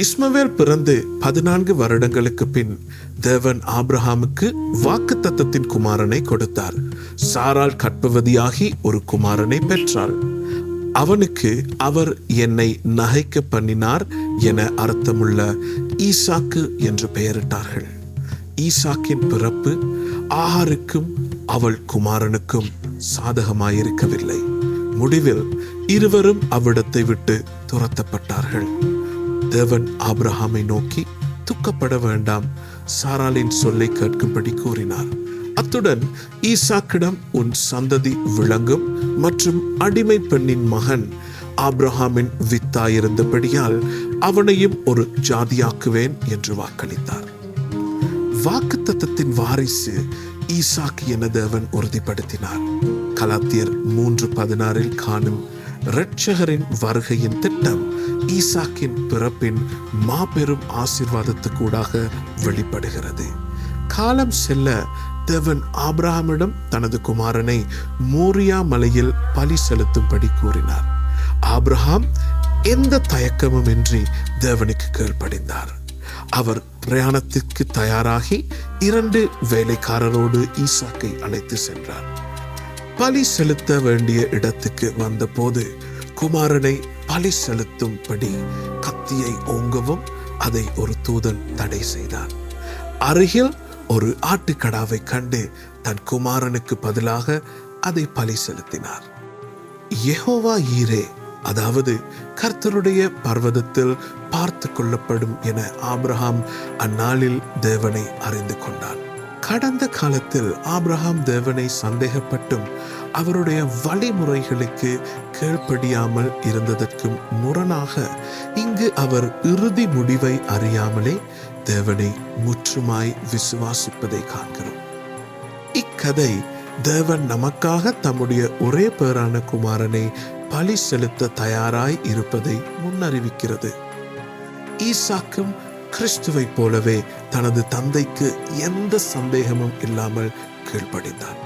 இஸ்மவேல் பிறந்து 14 வருடங்களுக்கு பின் தேவன் ஆபிரகாமுக்கு வாக்குத்தத்தத்தின் குமாரனை கொடுத்தார். சாராள் கர்ப்பவதியாகி ஒரு குமாரனை பெற்றாள். அவனுக்கு அவர் என்னை நகைக்க பண்ணினார் என அர்த்தமுள்ள ஈசாக்கு என்று பெயரிட்டார்கள். ஈசாக்கின் பிறப்பு ஆகாருக்கும் அவள் குமாரனுக்கும் சாதகமாயிருக்கவில்லை. முடிவில் இருவரும் அவ்விடத்தை விட்டு துரத்தப்பட்டார்கள். தேவன் ஆபிரகாமை நோக்கி துக்கப்பட வேண்டாம், சாராளின் சொல்லை கேட்கும்படி கூறினார். அத்துடன் ஈசாக்கிடம் உன் சந்ததி விளங்கும் மற்றும் அடிமை பெண்ணின் மகன் ஆபிரகாமின் வித்தாயிருந்தபடியால் அவனையும் ஒரு ஜாதியாக்குவேன் என்று வாக்களித்தார். வாக்குத்தத்தத்தின் வாரிசு ஈசாக்கு என தேவன் உறுதிப்படுத்தினார். கலாத்தியர் 3:16 காணும் இரட்சகரின் வருகையின் திட்டம் ஈசாக்கின் பிறப்பின் மாபெரும் ஆசீர்வாதத்துக்கூடாக வெளிப்படுகிறது. காலம் செல்ல தேவன் ஆபிரகாமிடம் தனது குமாரனை மோரியா மலையில் பலி செலுத்தும்படி கூறினார். ஆபிரகாம் எந்த தயக்கமும் இன்றி தேவனுக்கு கீழ்ப்படிந்தார். அவர் பிரயாணத்திற்கு தயாராகி 2 வேலைக்காரரோடு ஈசாக்கை அழைத்து சென்றார். பலி செலுத்த வேண்டிய இடத்துக்கு வந்தபோது குமாரனை பலி செலுத்தும்படி கத்தியை ஓங்கவும் அதை ஒரு தூதன் தடை செய்தார். அருகில் ஒரு ஆட்டுக்கடாவை கண்டு தன் குமாரனுக்கு பதிலாக அதை பலி செலுத்தினார். யெகோவா ஈரே, அதாவது கர்த்தருடைய பர்வதத்தில் பார்த்து கொள்ளப்படும் என ஆபிரகாம் அந்நாளில் தேவனை அறிந்து கொண்டான். கடந்த காலத்தில் ஆபிரகாம் தேவனை சந்தேகப்பட்டும் அவருடைய வழிமுறைகளுக்கு கீழ்ப்படியாமல் இருந்ததற்கும் முரணாக இங்கு அவர் இறுதி முடிவை அறியாமலே தேவனை முற்றுமாய் விசுவாசிப்பதை காண்கிறோம். இக்கதை தேவன் நமக்காக தம்முடைய ஒரே பேரான குமாரனை பலி செலுத்த தயாராய் இருப்பதை முன்னறிவிக்கிறது. ஈசாக்கும் கிறிஸ்துவை போலவே தனது தந்தைக்கு எந்த சந்தேகமும் இல்லாமல் கீழ்ப்படிந்தான்.